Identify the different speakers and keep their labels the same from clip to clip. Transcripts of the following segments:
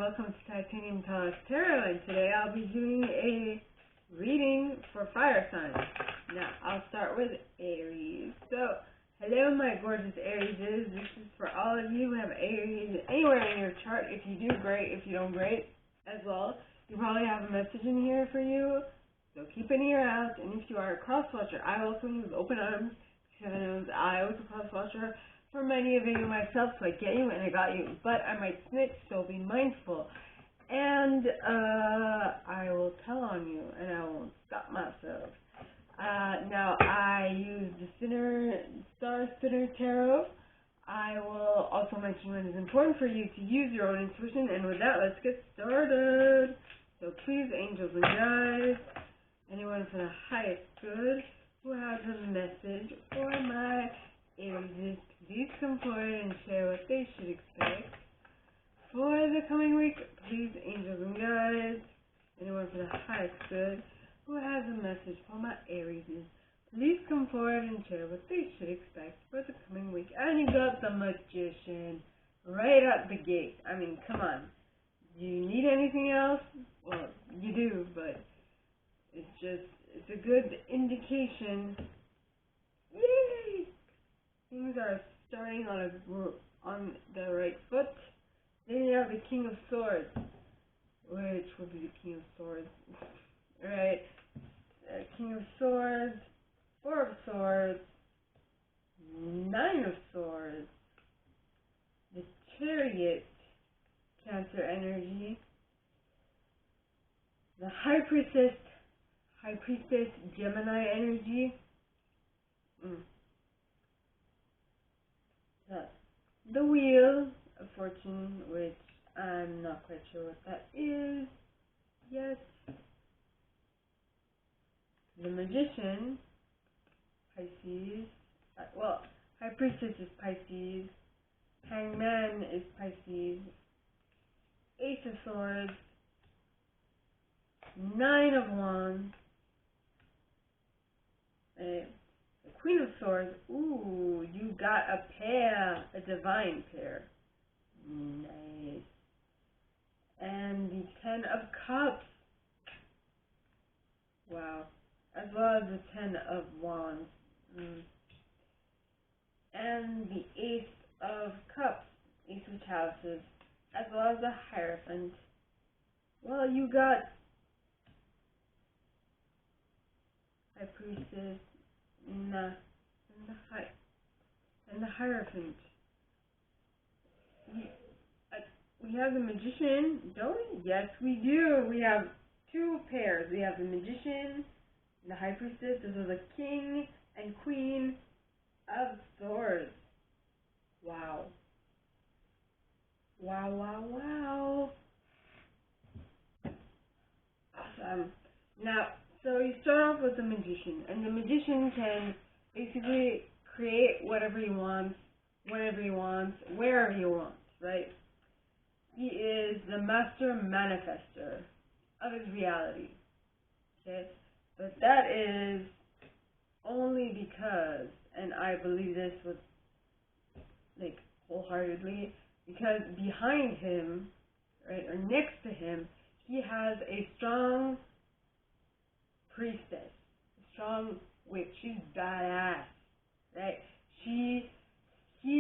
Speaker 1: welcome to Untitled Chapter, and today I'll be doing a reading for fire signs. Now, I'll start with Aries. So, hello my gorgeous Arieses. This is for all of you who have Aries anywhere in your chart. If you do, great. If you don't, great as well. You probably have a message in here for you, so keep an ear out. And if you are a cross-watcher, I welcome you with open arms. Heaven knows I was a cross-watcher for many of you myself, so I get you and I got you, but I might snitch, so be mindful. And I will tell on you, and I won't stop myself. Now, I use the Star Spinner Tarot. I will also mention when it's important for you to use your own intuition, and with that, let's get started. So please, angels and guides, anyone for the highest good who has a message for my Aries, please come forward and share what they should expect for the coming week. Please, angels and guides, anyone for the highest good who has a message for my Aries, please come forward and share what they should expect for the coming week. And you got the Magician right at the gate. I mean, come on. Do you need anything else? Well, you do, but it's a good indication. Yay! Things are starting on the right foot. Then you have the King of Swords, which would be the King of Swords, right? King of Swords, Four of Swords, Nine of Swords, the Chariot, Cancer energy, the High Priestess, Gemini energy. The Wheel of Fortune, which I'm not quite sure what that is yet. The Magician, Pisces. High Priestess is Pisces. Hangman is Pisces. Ace of Swords. Nine of Wands. The Queen of Swords. Ooh, you got a pair, a divine pair. Nice. And the Ten of Cups. Wow. As well as the Ten of Wands. And the Ace of Cups. Ace of Chalices. As well as the Hierophant. Well, you got High Priestess. And the Hierophant. We have the Magician, don't we? Yes, we do. We have two pairs. We have the Magician and the High Priestess. This is the King and Queen of Swords. Wow. Wow, wow, wow. Awesome. Now, so you start off with the Magician, and the Magician can basically create whatever he wants, whenever he wants, wherever he wants, right? He is the master manifester of his reality, okay? But that is only because, and I believe this with, wholeheartedly, because behind him, right, or next to him, he has a strong priestess, a strong witch. She's badass, right? He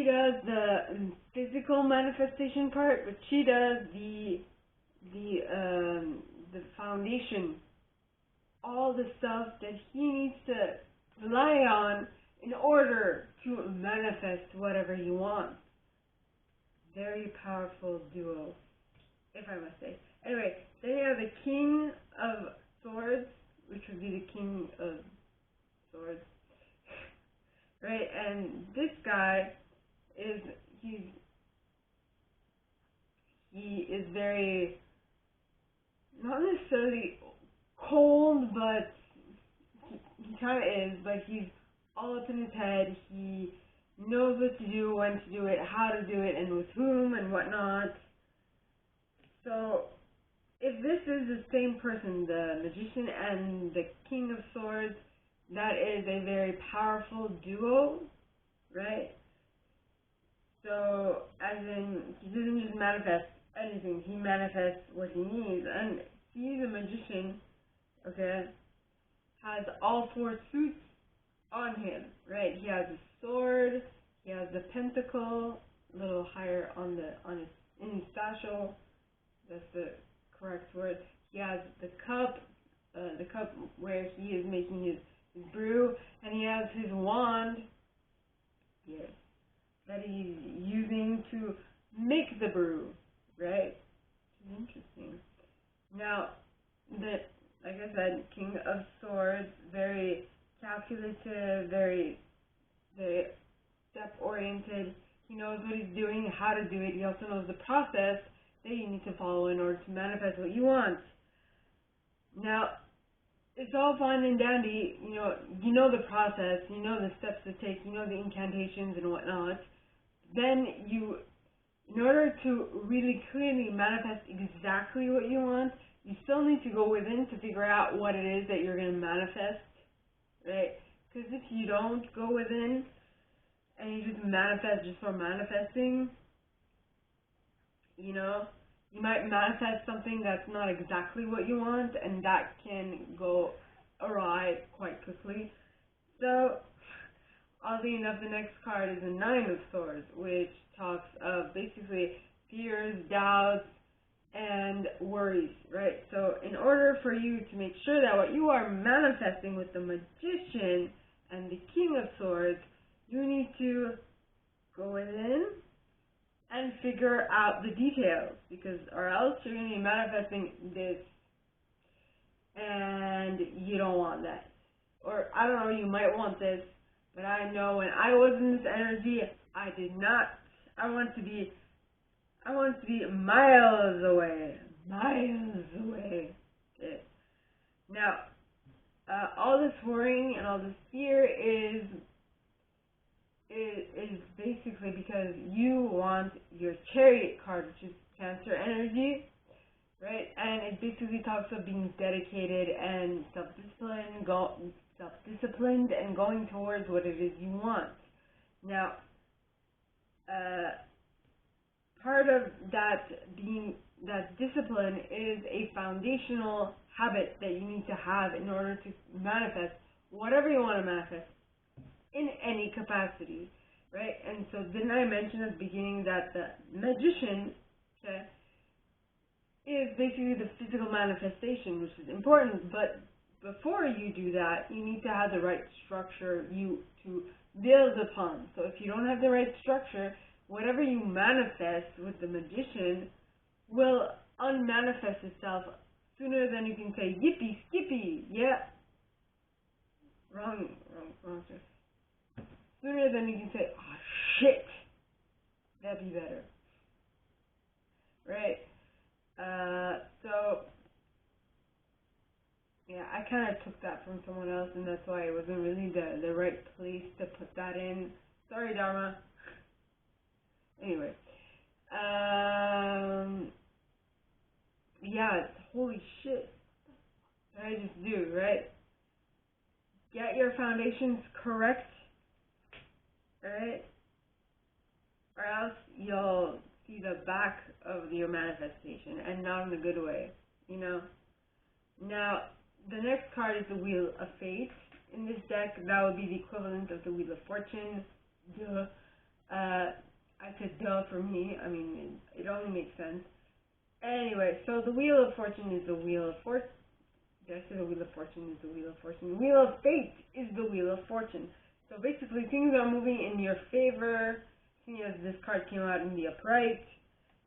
Speaker 1: does the physical manifestation part, but she does the foundation, all the stuff that he needs to rely on in order to manifest whatever he wants. Very powerful duo, if I must say. Anyway, then you have the King of Swords, which would be the King of Swords, right? And this guy he is very, not necessarily cold, but he kind of is. Like, he's all up in his head. He knows what to do, when to do it, how to do it, and with whom and whatnot. So, if this is the same person, the Magician and the King of Swords, that is a very powerful duo, right? So, as in, he doesn't just manifest anything. He manifests what he needs. And he's a magician, okay, has all four suits on him, right? He has a sword, he has the pentacle, a little higher on in his satchel. That's the correct word. He has the cup where he is making his brew, and he has his wand, yes, that he's using to make the brew, right? Interesting. Now, like I said, King of Swords, very calculative, very step-oriented. He knows what he's doing, how to do it. He also knows the process that you need to follow in order to manifest what you want. Now, it's all fine and dandy, you know the process, you know the steps to take, you know the incantations and whatnot. Then in order to really clearly manifest exactly what you want, you still need to go within to figure out what it is that you're going to manifest, right? Because if you don't go within and you just manifest just for manifesting, you might manifest something that's not exactly what you want, and that can go awry quite quickly. So, oddly enough, the next card is the Nine of Swords, which talks of basically fears, doubts, and worries, right? So, in order for you to make sure that what you are manifesting with the Magician and the King of Swords, you need to go within and figure out the details, or else you're going to be manifesting this and you don't want that. Or, I don't know, you might want this, but I know when I was in this energy, I did not. I want to be miles away. Okay. Now, all this worrying and all this fear is basically because you want your Chariot card, which is Cancer energy, right? And it basically talks of being dedicated and self-disciplined and going towards what it is you want. Now, part of that discipline is a foundational habit that you need to have in order to manifest whatever you want to manifest in any capacity, right? And so didn't I mention at the beginning that the Magician, okay, is basically the physical manifestation, which is important, but before you do that, you need to have the right structure to build upon. So if you don't have the right structure, whatever you manifest with the Magician will unmanifest itself sooner than you can say, yippee, skippy, yeah. Wrong, sir. Sooner than you can say, oh shit, that'd be better. Right? So, yeah, I kind of took that from someone else, and that's why it wasn't really the right place to put that in. Sorry, Dharma. Anyway. Yeah, holy shit. What did I just do, right? Get your foundations correct, alright? Or else you'll see the back of your manifestation, and not in a good way, Now, the next card is the Wheel of Fate. In this deck, that would be the equivalent of the Wheel of Fortune. Duh. I said duh for me. I mean, it only makes sense. Anyway, so the Wheel of Fortune is the Wheel of Fortune. Did I say the Wheel of Fortune is the Wheel of Fortune? The Wheel of Fate is the Wheel of Fortune. So basically, things are moving in your favor, seeing as this card came out in the upright,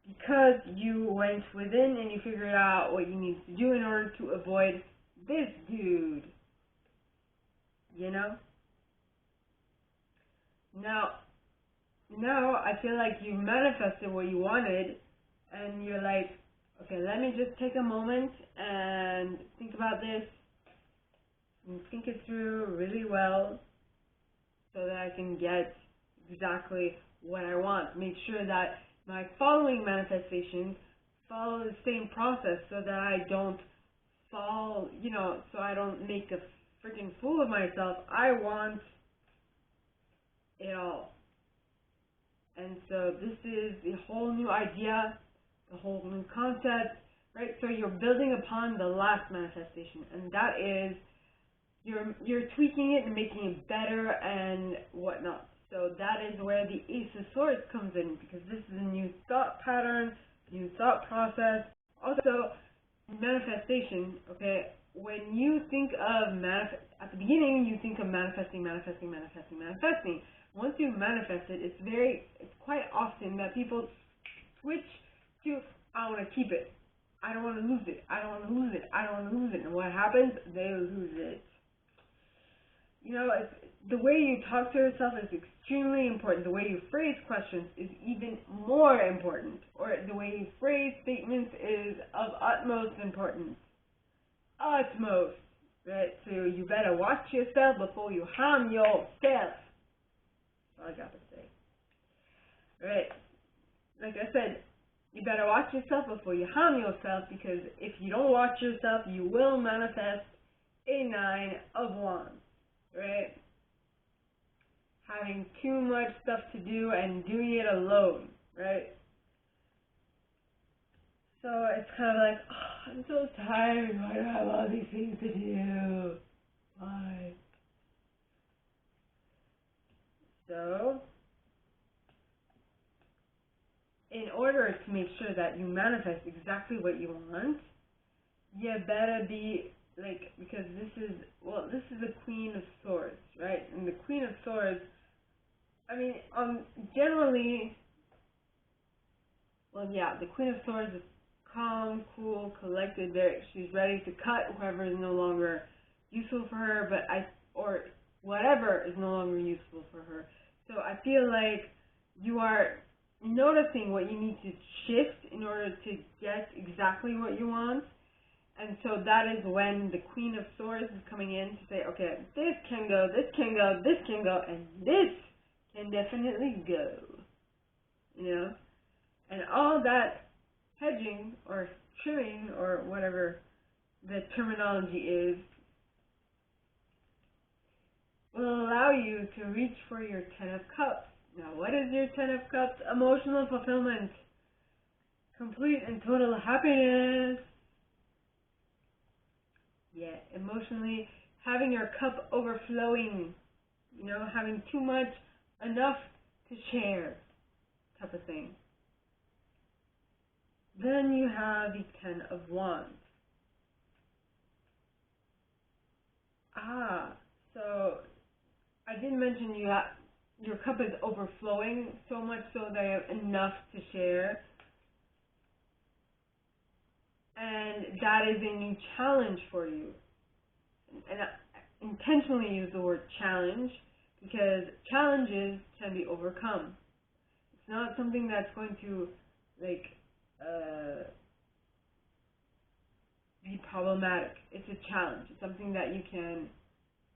Speaker 1: because you went within and you figured out what you need to do in order to avoid this dude. Now I feel like you manifested what you wanted, and you're like, okay, let me just take a moment and think about this and think it through really well so that I can get exactly what I want. Make sure that my following manifestations follow the same process so that I don't fall, so I don't make a freaking fool of myself. I want it all. And so this is the whole new idea the whole new concept, right? So you're building upon the last manifestation, and that is you're tweaking it and making it better and whatnot. So that is where the Ace of Swords comes in, because this is a new thought pattern, new thought process. Also, manifestation, okay, when you think of at the beginning, you think of manifesting. Once you manifest it, it's quite often that people switch to, I want to keep it. I don't want to lose it. And what happens? They lose it. You know, the way you talk to yourself is extremely important. The way you phrase questions is even more important. Or the way you phrase statements is of utmost importance. Utmost. Right? So you better watch yourself before you harm yourself. That's all I got to say. Right? Like I said, you better watch yourself before you harm yourself, because if you don't watch yourself, you will manifest a 9 of Wands. Right? Having too much stuff to do and doing it alone, right? So it's kind of like, oh, I'm so tired. Why do I have all these things to do? Why? So, in order to make sure that you manifest exactly what you want, you better be because this is the Queen of Swords, right? And the Queen of Swords, I mean, generally, the Queen of Swords is calm, cool, collected. She's ready to cut whoever is no longer useful for her, or whatever is no longer useful for her. So I feel like you are noticing what you need to shift in order to get exactly what you want. And so that is when the Queen of Swords is coming in to say, okay, this can go, this can go, this can go, and this can definitely go. You know? And all that hedging or trimming or whatever the terminology is will allow you to reach for your 10 of Cups. Now, what is your 10 of Cups? Emotional fulfillment. Complete and total happiness. Yeah, emotionally, having your cup overflowing, you know, having too much, enough to share, type of thing. Then you have the 10 of Wands. So I did mention your cup is overflowing, so much so that you have enough to share. And that is a new challenge for you. And I intentionally use the word challenge because challenges can be overcome. It's not something that's going to be problematic. It's a challenge. It's something that you can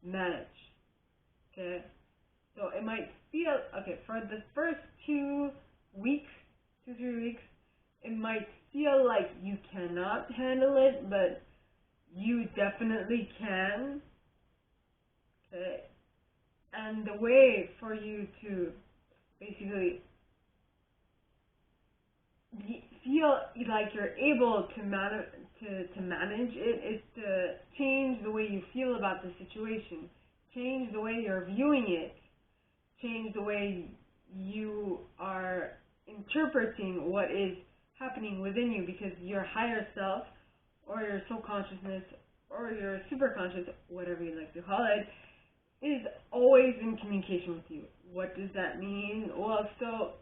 Speaker 1: manage. Okay? So it might feel, for the first 2 weeks, 2-3 weeks, it might feel like you cannot handle it, but you definitely can. Okay? And the way for you to basically feel like you're able to manage it is to change the way you feel about the situation, change the way you're viewing it, change the way you are interpreting what is happening within you, because your higher self or your soul consciousness or your superconscious, whatever you like to call it, is always in communication with you. What does that mean? Well, so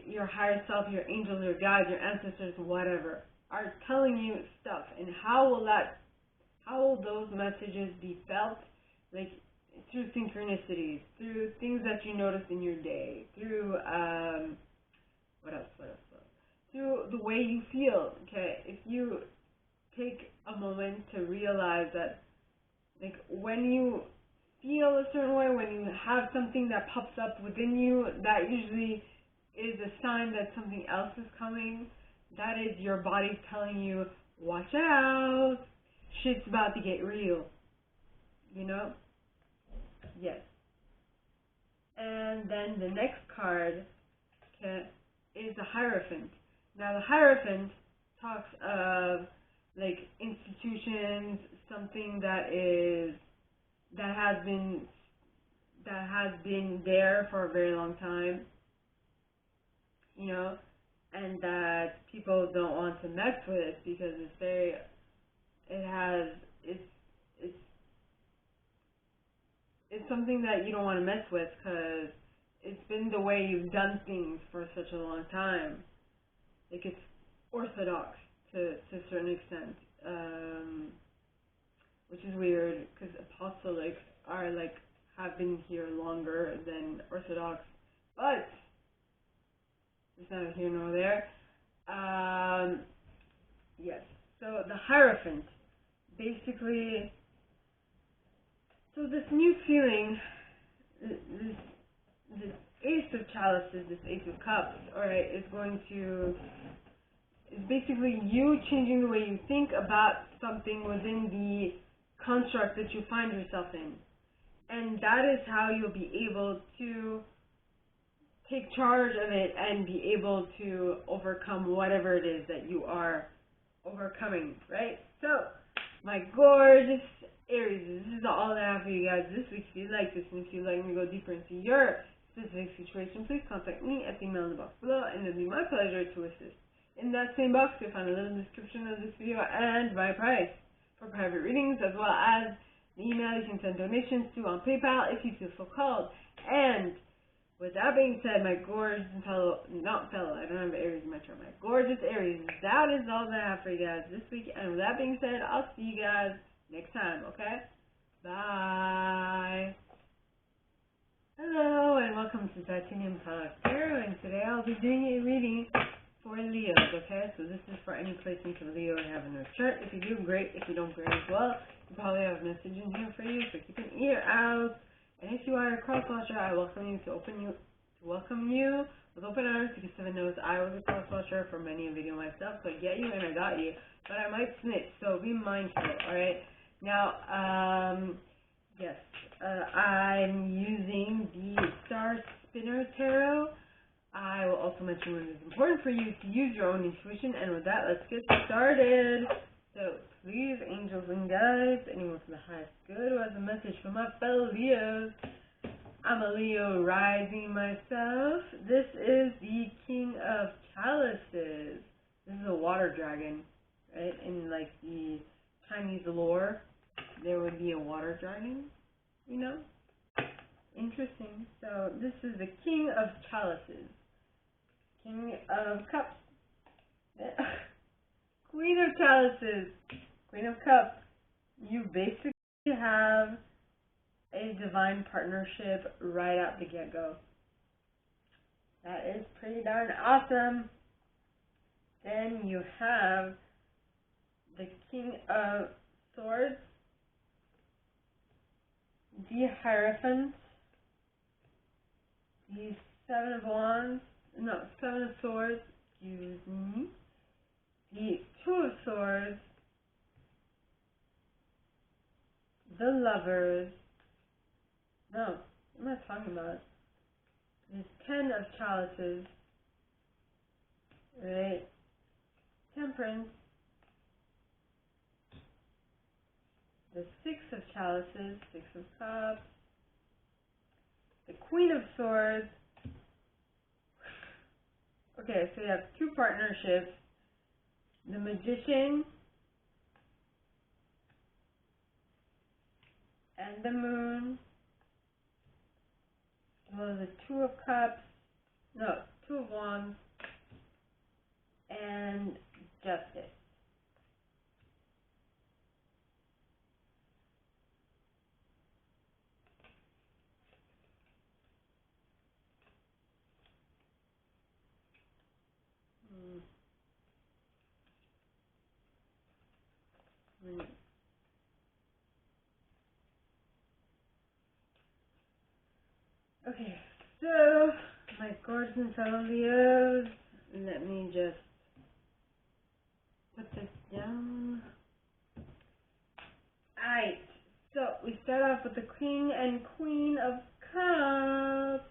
Speaker 1: your higher self, your angels, your guides, your ancestors, whatever, are telling you stuff. And how will those messages be felt? Through synchronicities, through things that you notice in your day, through what else? Through the way you feel. Okay, if you take a moment to realize that, when you feel a certain way, when you have something that pops up within you, that usually is a sign that something else is coming. That is your body telling you, watch out, shit's about to get real. You know? Yes. And then the next card is the Hierophant. Now the Hierophant talks of like institutions, something that has been there for a very long time, you know, and that people don't want to mess with because it's something that you don't want to mess with because it's been the way you've done things for such a long time. Like, it's orthodox to a certain extent, which is weird because apostolics are like have been here longer than orthodox, but it's neither here nor there. Yes. So the Hierophant, basically. So this new feeling, this Ace of Chalices, this Ace of Cups, alright, is basically you changing the way you think about something within the construct that you find yourself in. And that is how you'll be able to take charge of it and be able to overcome whatever it is that you are overcoming, right? So, my gorgeous Aries, this is all I have for you guys this week. If you like this and if you'd like me to go deeper into your specific situation, please contact me at the email in the box below, and it'll be my pleasure to assist. In that same box, you'll find a little description of this video and my price for private readings, as well as the email you can send donations to on PayPal if you feel so called. And with that being said, my gorgeous I don't have Aries in my chart, my gorgeous Aries, that is all that I have for you guys this week. And with that being said, I'll see you guys next time, okay? Bye. Hello, and welcome to Titanium Tarot, and today I'll be doing a reading for Leos, okay? So this is for any placement of Leo you have in your chart. If you do, great. If you don't, great as well. You probably have a message in here for you, so keep an ear out. And if you are a cross-watcher, I welcome you with open arms, because Seven knows I was a cross-watcher for many a video myself, so I get you and I got you. But I might snitch, so be mindful, alright? Now, yes, I'm using the Star Spinner Tarot. I will also mention when it's important for you to use your own intuition, and with that, let's get started. So, please, angels and guides, anyone from the highest good who has a message for my fellow Leos. I'm a Leo rising myself. This is the King of Chalices. This is a water dragon, right? In like the Chinese lore, there would be a water dragon, you know? Interesting. So this is the King of Chalices. King of Cups. Queen of Chalices. Queen of Cups. You basically have a divine partnership right out the get-go. That is pretty darn awesome. Then you have the King of Swords, the Hierophant, the Seven of Swords, excuse me, the Two of Swords, the Lovers, no, what am I talking about? There's 10 of Chalices, right? Temperance, the 6 of Chalices, 6 of Cups, the Queen of Swords. Okay, so you have two partnerships, the Magician and the Moon. Well, the Two of Cups, no, Two of Wands, and Justice. Okay, so my gorgeous and fellow Leos, let me just put this down. Alright, so we start off with the King and Queen of Cups.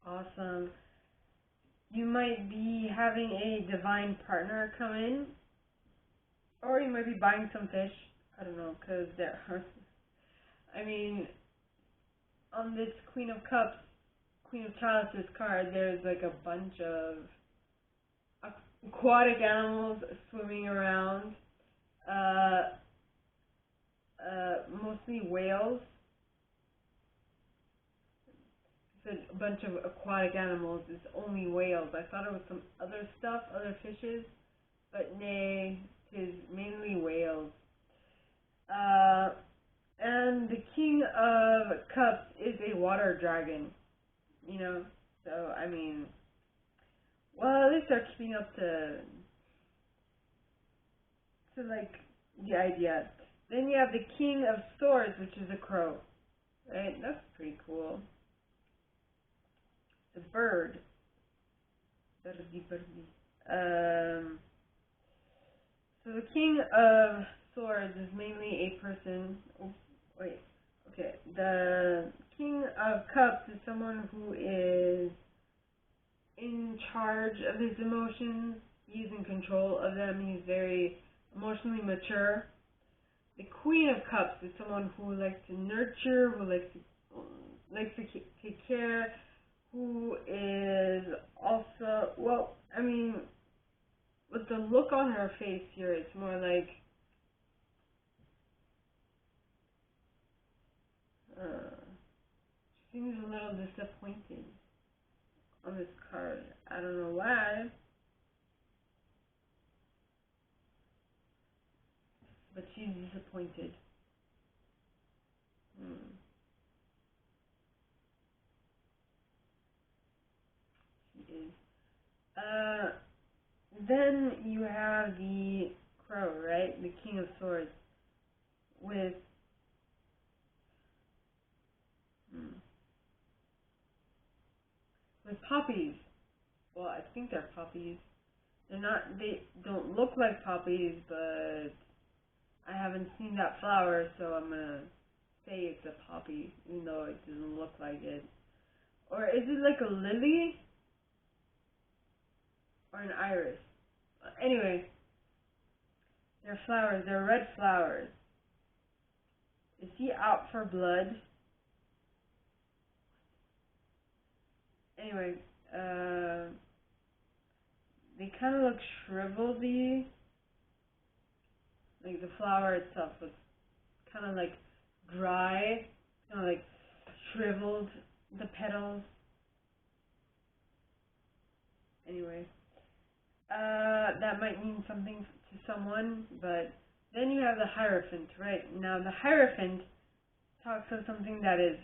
Speaker 1: Awesome. you might be having a divine partner come in, or you might be buying some fish. I don't know, because there are, I mean, on this Queen of Cups, Queen of Chalices card, there's like a bunch of aquatic animals swimming around, mostly whales. A bunch of aquatic animals. It's only whales. I thought it was some other stuff, other fishes, but nay, it is mainly whales. And the King of Cups is a water dragon, you know, so I mean, well, at least they're keeping up to like the idea. Then you have the King of Swords, which is a crow, right? That's pretty cool. The bird. So the King of Swords is mainly a person. Oh, wait. Okay. The King of Cups is someone who is in charge of his emotions. He's in control of them. He's very emotionally mature. The Queen of Cups is someone who likes to nurture, who likes to take care, who is also, well, I mean, with the look on her face here, it's more like she seems a little disappointed on this card. I don't know why, but she's disappointed. She is. Then you have the crow, right? The King of Swords with poppies. Well, I think they're poppies. They're not. They don't look like poppies, but I haven't seen that flower, so I'm gonna say it's a poppy, even though it doesn't look like it. Or is it like a lily? Or an iris? Anyway, they're flowers. They're red flowers. Is he out for blood? Anyway, they kind of look shriveledy. Like the flower itself looks kind of like dry, kind of like shriveled, the petals. Anyway, that might mean something to someone, but then you have the Hierophant, right? Now the Hierophant talks of something that is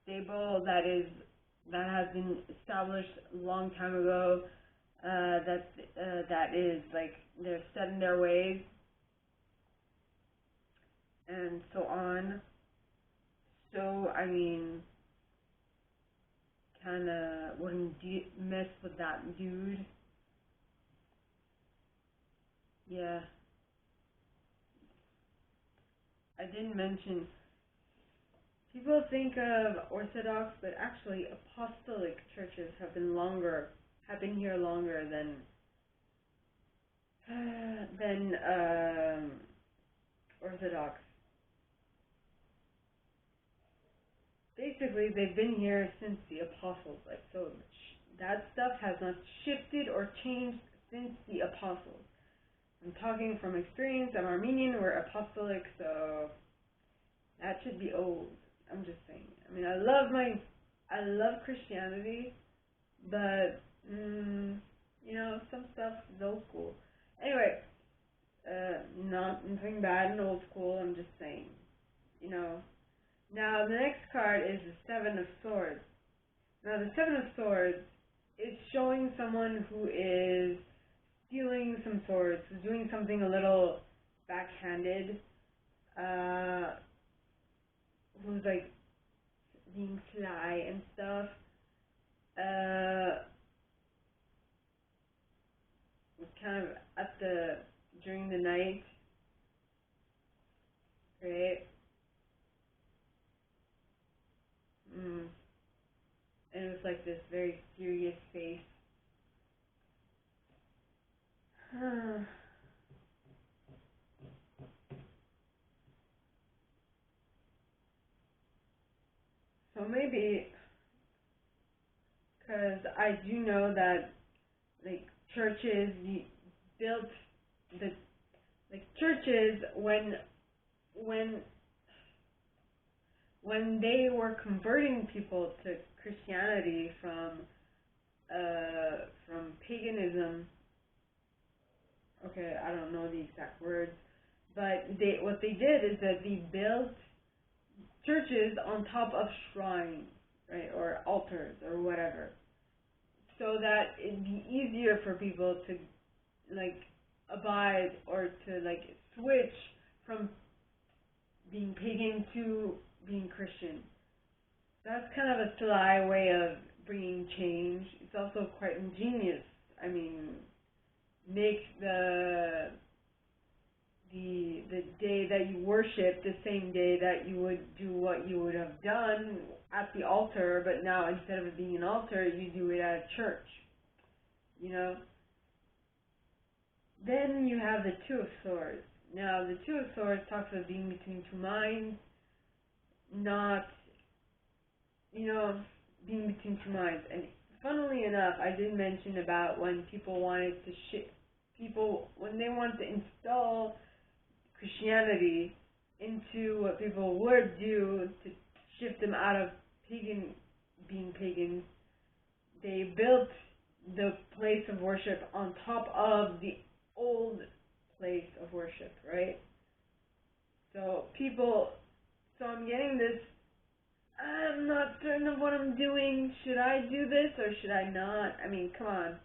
Speaker 1: stable, that has been established a long time ago, that is like they're set in their ways, and so on. So I mean, kind of wouldn't mess with that dude. Yeah. I didn't mention, people think of Orthodox, but actually apostolic churches have been here longer than Orthodox. Basically, they've been here since the apostles. Like, so that stuff has not shifted or changed since the apostles. I'm talking from experience. I'm Armenian. We're apostolic, so that should be old. I'm just saying. I mean, I love Christianity, but some stuff is old school. Anyway, nothing bad in old school. I'm just saying, Now the next card is the Seven of Swords. Now the Seven of Swords is showing someone who is stealing some swords, who's doing something a little backhanded, who's like being sly and stuff. Kind of during the night, right? And it was like this very serious face. So maybe, because I do know that, like, churches built the, like, churches when they were converting people to Christianity from paganism. Okay, I don't know the exact words, but what they did is that they built churches on top of shrines, right, or altars or whatever, so that it'd be easier for people to, like, abide or to, like, switch from being pagan to being Christian. That's kind of a sly way of bringing change. It's also quite ingenious. I mean, make the day that you worship the same day that you would do what you would have done at the altar, but now instead of it being an altar, you do it at a church. You know? Then you have the Two of Swords. Now, the Two of Swords talks of being between two minds, not, being between two minds. And funnily enough, I did mention about when people wanted to when they wanted to install Christianity into what people would do to shift them out of being pagans, they built the place of worship on top of the old place of worship, right? So I'm getting this, I'm not certain of what I'm doing. Should I do this or should I not? I mean, come on.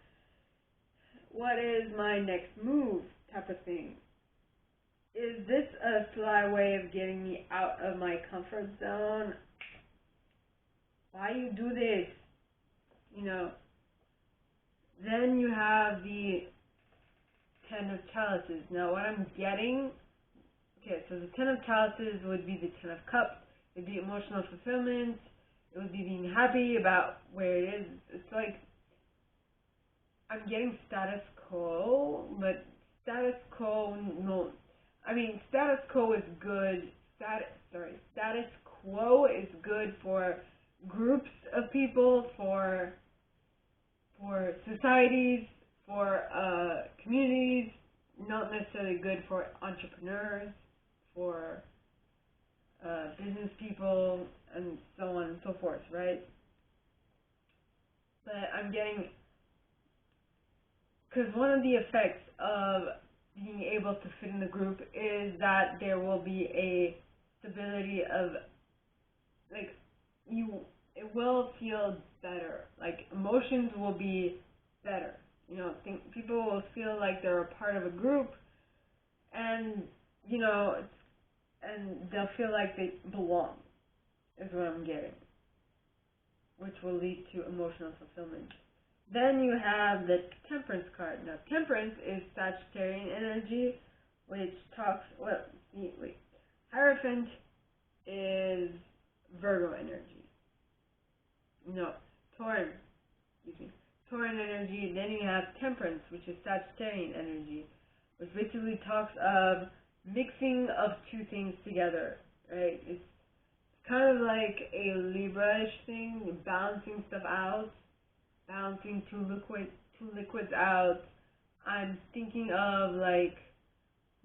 Speaker 1: What is my next move type of thing? Is this a sly way of getting me out of my comfort zone? Why you do this? Then you have the Ten of Chalices. Now what I'm getting, so the Ten of Chalices would be the Ten of Cups. It would be emotional fulfillment. It would be being happy about where it is. It's like, I'm getting status quo, but status quo, no. I mean, status quo is good. Status quo is good for groups of people, for societies, for communities. Not necessarily good for entrepreneurs, for business people, and so on and so forth, right? But I'm getting, because one of the effects of being able to fit in the group is that there will be a stability of, like, it will feel better. Like, emotions will be better. People will feel like they're a part of a group, and, and they'll feel like they belong, is what I'm getting, which will lead to emotional fulfillment. Then you have the Temperance card. Now, Temperance is Sagittarian energy, which talks, Hierophant is Virgo energy. No, Tauran energy. Then you have Temperance, which is Sagittarian energy, which basically talks of mixing of two things together, right? It's kind of like a Libra-ish thing, balancing stuff out, balancing two liquids out. I'm thinking of, like,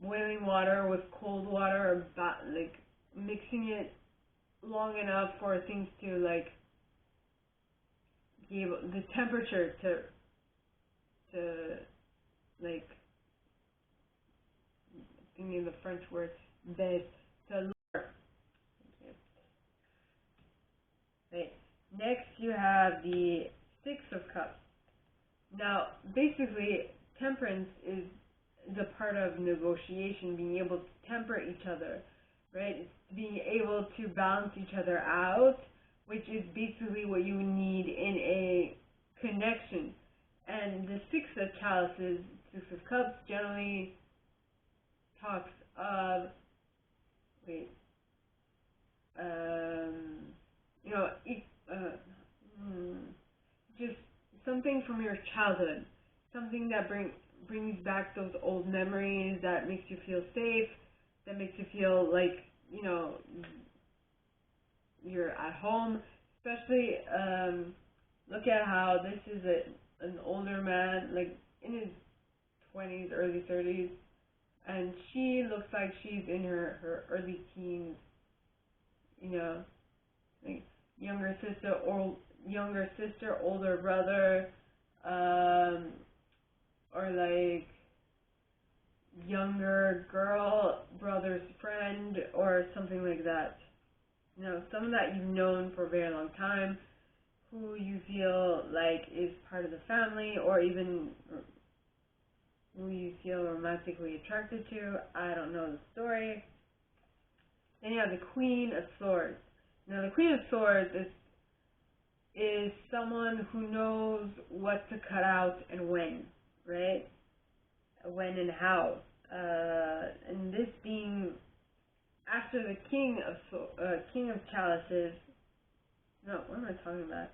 Speaker 1: boiling water with cold water, or like mixing it long enough for things to, like, be able, the temperature to like, thinking of the French word, to lower. Okay. Next you have the Six of Cups. Now, basically, Temperance is a part of negotiation, being able to temper each other, right? It's being able to balance each other out, which is basically what you need in a connection. And the Six of Chalices, Six of Cups, generally talks of, just something from your childhood, something that brings back those old memories, that makes you feel safe, that makes you feel like, you know, you're at home. Especially, look at how this is an older man, like in his 20s, early 30s, and she looks like she's in her early teens, you know, like younger sister, older brother, or like younger girl, brother's friend, or something like that. You know, someone that you've known for a very long time, who you feel like is part of the family, or even who you feel romantically attracted to. I don't know the story. Then you have the Queen of Swords. Now, the Queen of Swords is someone who knows what to cut out and when, right? When and how. And this being after the King of Chalices. No, what am I talking about?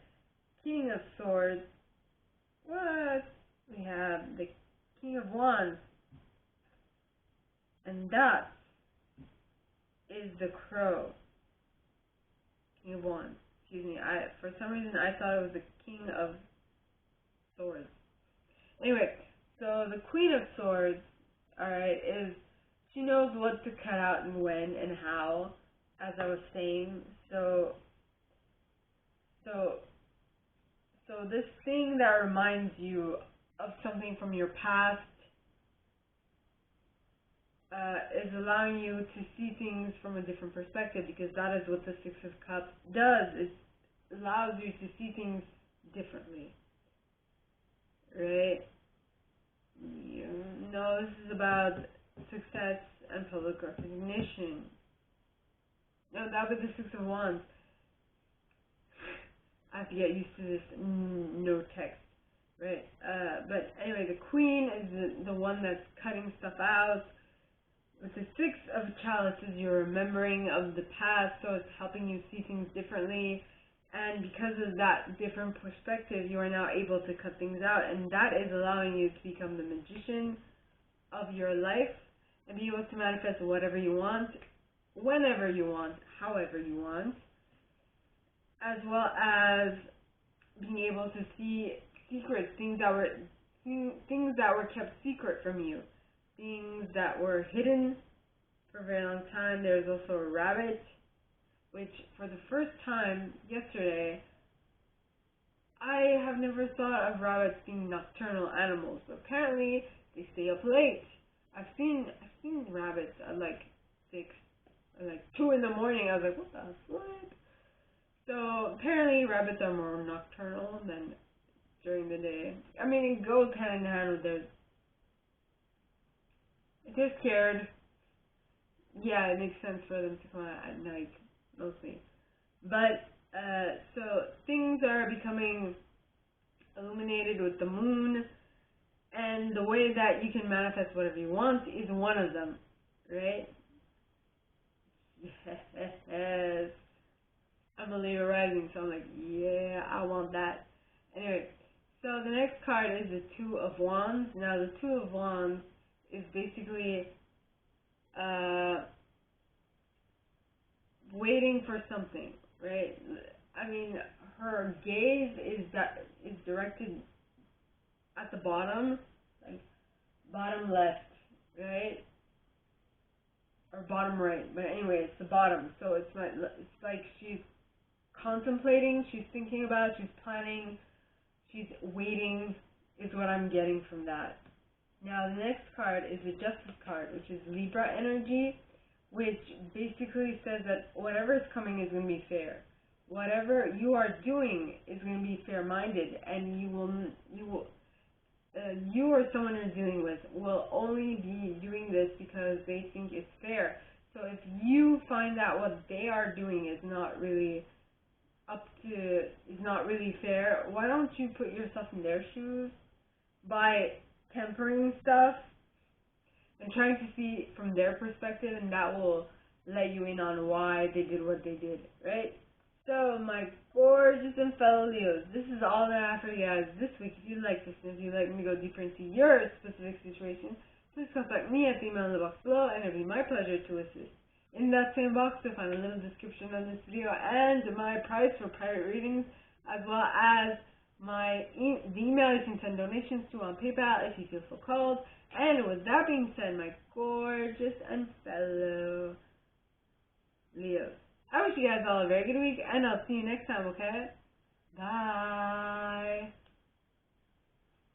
Speaker 1: King of Swords. What? We have the King of Wands. And that is the Crow. King of Wands. Excuse me. For some reason I thought it was the King of Swords. Anyway, so the Queen of Swords, alright, she knows what to cut out and when and how, as I was saying. So this thing that reminds you of something from your past is allowing you to see things from a different perspective, because that is what the Six of Cups does. It allows you to see things differently, right? You know, this is about success and public recognition. No, that would be the Six of Wands. I have to get used to this no text, right? But anyway, the Queen is the one that's cutting stuff out. With the Six of Chalices, you're remembering of the past, so it's helping you see things differently. And because of that different perspective, you are now able to cut things out, and that is allowing you to become the magician of your life and be able to manifest whatever you want, whenever you want, however you want, as well as being able to see secrets, things that were kept secret from you, things that were hidden for a very long time. There's also a rabbit, which for the first time yesterday, I have never thought of rabbits being nocturnal animals, but apparently they stay up late. I've seen rabbits at like 6 or like 2 in the morning. I was like, what the flip? So apparently rabbits are more nocturnal than during the day. I mean, it goes hand in hand with theirs. If they're scared, yeah, it makes sense for them to come out at night, mostly. But, so things are becoming illuminated with the moon, and the way that you can manifest whatever you want is one of them, right? Yes. I'm a Leo rising, so I'm like, yeah, I want that. Anyway, so the next card is the Two of Wands. Now, the Two of Wands is basically waiting for something, right? I mean, her gaze is directed at the bottom, like bottom left, right? Or bottom right, but anyway, it's the bottom. So it's like she's contemplating, she's thinking about it, she's planning, she's waiting, is what I'm getting from that. Now, the next card is the Justice card, which is Libra energy, which basically says that whatever is coming is going to be fair. Whatever you are doing is going to be fair-minded, and you or someone you're dealing with will only be doing this because they think it's fair. So if you find that what they are doing is not really fair, why don't you put yourself in their shoes by tempering stuff and trying to see from their perspective, and that will let you in on why they did what they did, right? So, my gorgeous and fellow Leos, this is all that I have for you guys this week. If you like this, and if you'd like me to go deeper into your specific situation, please contact me at the email in the box below, and it'll be my pleasure to assist. In that same box, you'll find a little description of this video and my price for private readings, as well as the email you can send donations to on PayPal if you feel so called. And with that being said, my gorgeous and fellow Leos, I wish you guys all a very good week, and I'll see you next time, okay? Bye!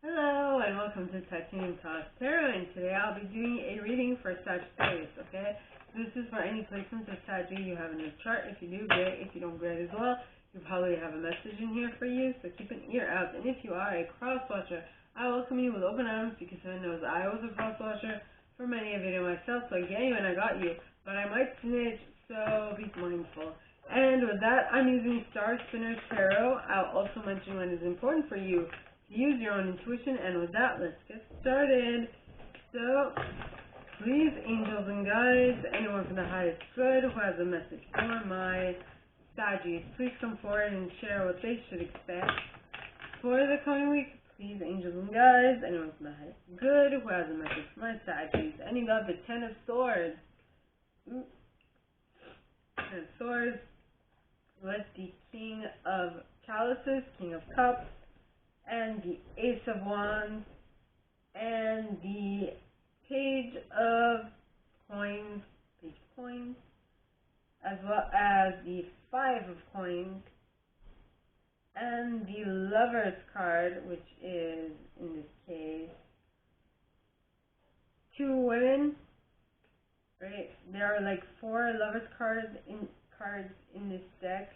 Speaker 1: Hello, and welcome to Untitled Chapter, and today I'll be doing a reading for Sagittarius, okay? This is for any placements of Sagittarius you have in your chart. If you do, great. If you don't, great as well. You probably have a message in here for you, so keep an ear out. And if you are a cross-watcher, I welcome you with open arms, because I know I was a cross-watcher for many a video myself, so I get you and I got you. But I might snitch, so be mindful. And with that, I'm using Star Spinner Tarot. I'll also mention when it's important for you to use your own intuition. And with that, let's get started. So, please, angels and guides, anyone from the highest good who has a message for my Sagittarius, please come forward and share what they should expect for the coming week. Please, angels and guides, anyone from the highest good who has a message for my Sagittarius. And you got the Ten of Swords. Ten of Swords with the King of Chalices, King of Cups, and the Ace of Wands, and the Page of Coins, as well as the Five of Coins, and the Lover's card, which is, in this case, two women. Right, there are like four Lover's cards in this deck.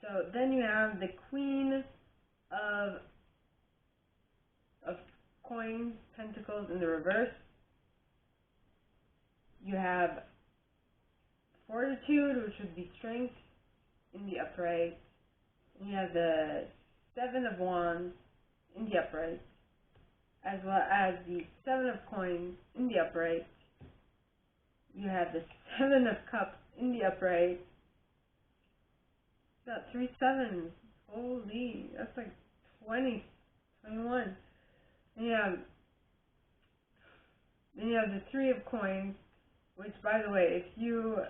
Speaker 1: So then you have the Queen of Coins, Pentacles in the reverse. You have Fortitude, which would be Strength, in the upright. And you have the Seven of Wands in the upright, as well as the Seven of Coins in the upright. You have the Seven of Cups in the upright. Got 3 sevens. Holy, that's like 20, 21. Then you have the Three of Coins, which, by the way, if you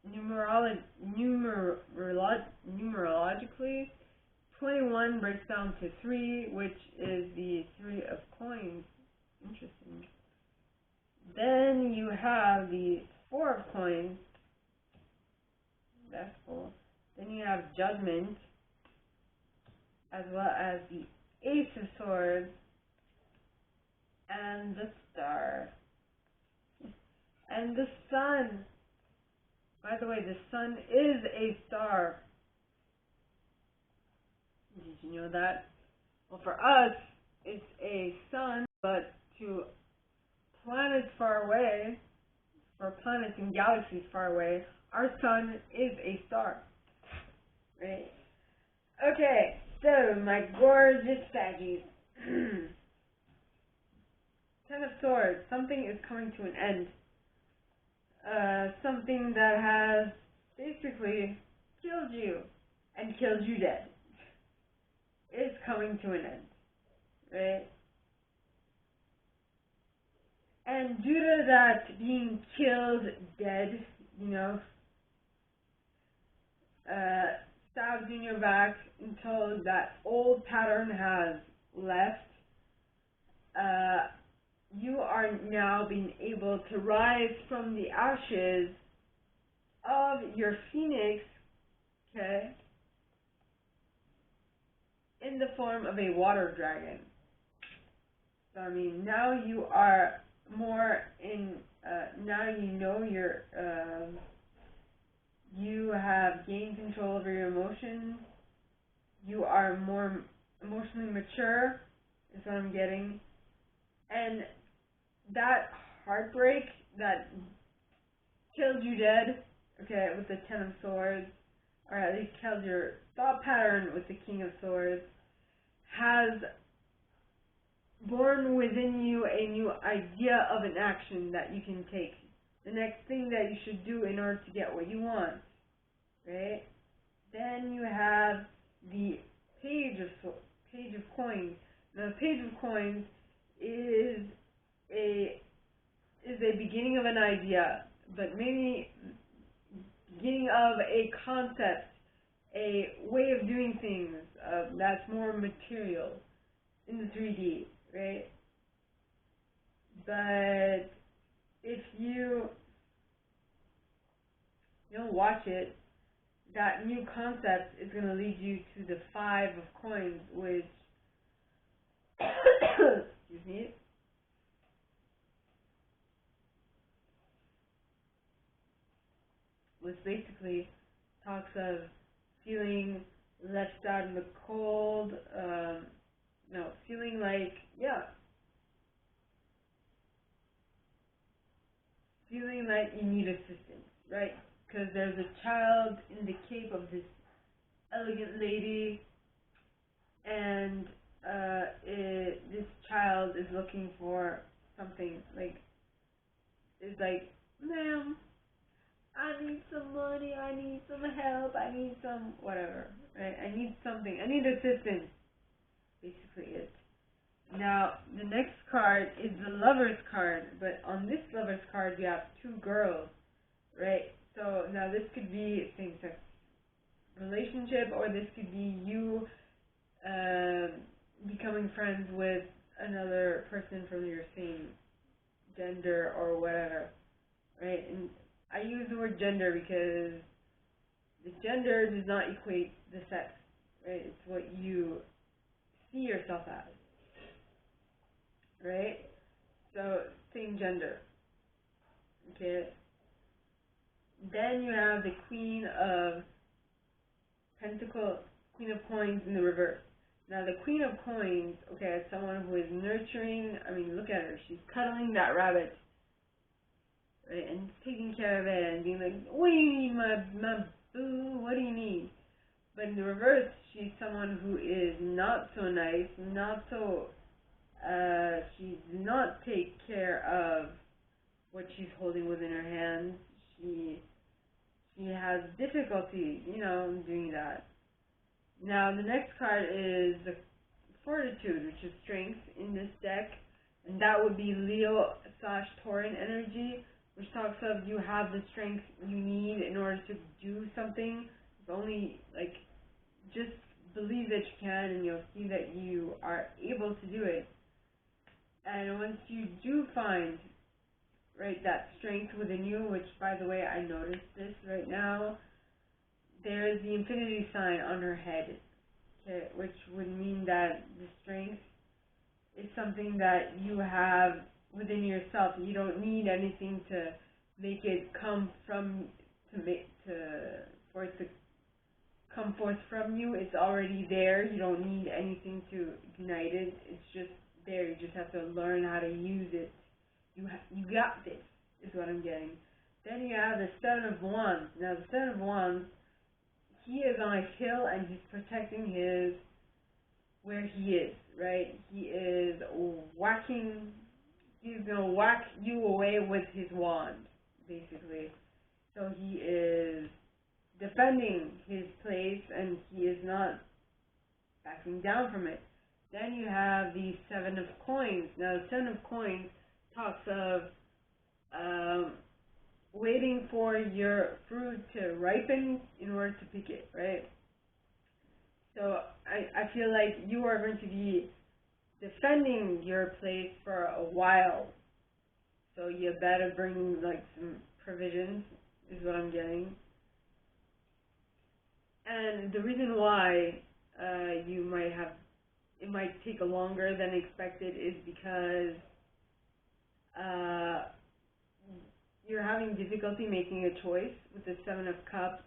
Speaker 1: numerologically, 21 breaks down to 3, which is the Three of Coins. Interesting. Then you have the Four of Coins. That's cool. Then you have Judgment, as well as the Ace of Swords, and the Star. And the Sun. By the way, the Sun is a star. Did you know that? Well, for us, it's a sun, but to planets far away, or planets and galaxies far away, our sun is a star. Right? Okay, so my gorgeous Saggies. Ten of Swords. Something is coming to an end. Something that has basically killed you and killed you dead is coming to an end. Right? And due to that being killed dead, stabbed in your back until that old pattern has left, you are now being able to rise from the ashes of your phoenix, okay, in the form of a water dragon. So, now you are more in, now you have gained control over your emotions. You are more emotionally mature, is what I'm getting. And that heartbreak that killed you dead, okay, with the Ten of Swords, or at least killed your thought pattern with the King of Swords, has born within you a new idea of an action that you can take. The next thing that you should do in order to get what you want, right? Then you have the Page of Coins. Now, the Page of Coins is a beginning of an idea, but maybe beginning of a concept, a way of doing things that's more material in the 3D, right? But if you don't watch it, that new concept is going to lead you to the 5 of Coins, which excuse me, which basically talks of feeling left out in the cold, feeling like, feeling like you need assistance, right? Because there's a child in the cape of this elegant lady, and this child is looking for something, ma'am, I need some money, I need some help, I need some whatever, right? I need something, I need assistance, basically it. Now, the next card is the Lover's card, but on this Lover's card we have 2 girls, right? So now this could be a same-sex relationship, or this could be you becoming friends with another person from your same gender or whatever, right? And I use the word gender because the gender does not equate the sex, right? It's what you see yourself as, right? So, same gender, okay? Then you have the Queen of Coins in the reverse. Now, the Queen of Coins, okay, is someone who is nurturing. I mean, look at her. She's cuddling that rabbit, right, and taking care of it and being like, "Wee, my boo, what do you need?" But in the reverse, she's someone who is not so nice, she does not take care of what she's holding within her hands. She has difficulty, doing that. Now, the next card is the Fortitude, which is strength in this deck, and that would be Leo/Tauran energy, which talks of you have the strength you need in order to do something. It's only, just believe that you can, and you'll see that you are able to do it. And once you do find, right, that strength within you, which, by the way, I noticed this right now, there is the infinity sign on her head, okay, which would mean that the strength is something that you have within yourself. You don't need anything to make it come from, for it to come forth from you. It's already there. You don't need anything to ignite it. It's just there. You just have to learn how to use it. You got this, is what I'm getting. Then you have the 7 of Wands. Now, the 7 of Wands, he is on a hill and he's protecting where he is, right? He is he's going to whack you away with his wand, basically. So he is defending his place and he is not backing down from it. Then you have the 7 of Coins. Now, the 7 of Coins talks of waiting for your fruit to ripen in order to pick it, right? So I feel like you are going to be defending your place for a while. So you better bring some provisions, is what I'm getting. And the reason why it might take longer than expected is because you're having difficulty making a choice with the 7 of Cups,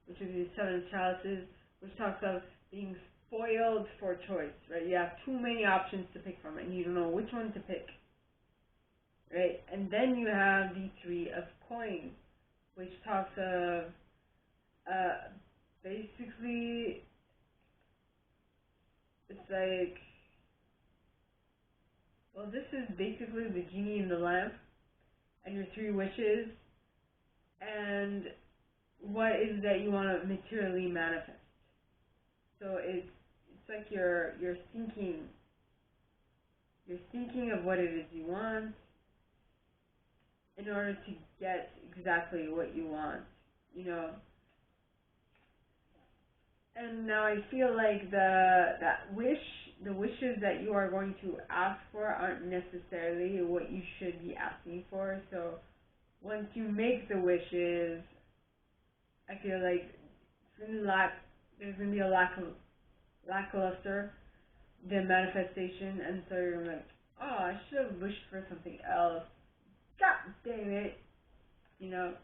Speaker 1: which is the 7 of Chalices, which talks of being spoiled for choice, right? You have too many options to pick from, and you don't know which one to pick, right? And then you have the 3 of Coins, which talks of basically, it's like, well, this is basically the genie in the lamp and your 3 wishes, and what is that you want to materially manifest. So it's like you're thinking of what it is you want in order to get exactly what you want, you know. And now I feel like the wishes that you are going to ask for aren't necessarily what you should be asking for. So once you make the wishes, I feel like there's gonna be a lackluster the manifestation, and so you're like, oh, I should have wished for something else. God damn it, you know.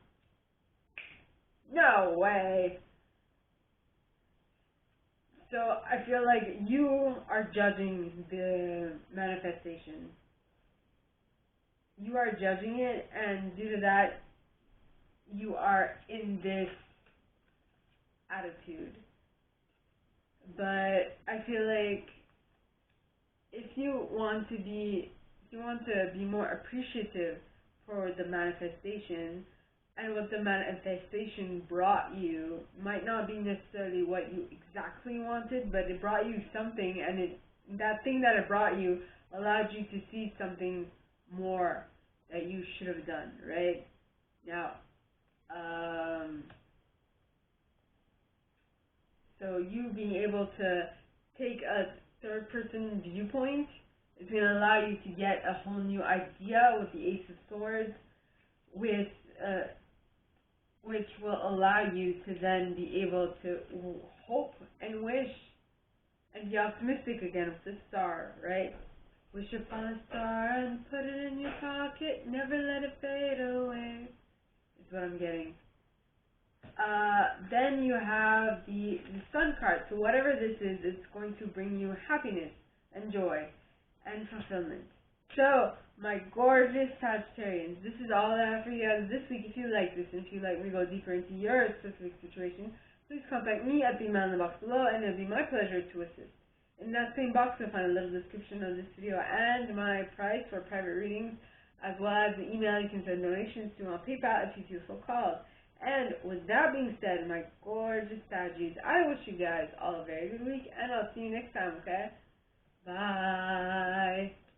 Speaker 1: No way. So I feel like you are judging the manifestation. You are judging it, and due to that, you are in this attitude. But I feel like if you want to be more appreciative for the manifestation, and what the manifestation brought you might not be necessarily what you exactly wanted, but it brought you something, and that thing that it brought you allowed you to see something more that you should have done, right? Now, so you being able to take a third-person viewpoint is going to allow you to get a whole new idea with the Ace of Swords, which will allow you to then be able to hope and wish and be optimistic again with the Star, right? Wish upon a star and put it in your pocket, never let it fade away, is what I'm getting. Then you have the Sun card. So whatever this is, it's going to bring you happiness and joy and fulfillment. So, my gorgeous Sagittarians, this is all I have for you guys this week. If you like this, and if you'd like me to go deeper into your specific situation, please contact me at the email in the box below, and it'll be my pleasure to assist. In that same box, you'll find a little description of this video and my price for private readings, as well as the email you can send donations to on PayPal if you feel so called. And with that being said, my gorgeous Saggies, I wish you guys all a very good week, and I'll see you next time, okay? Bye!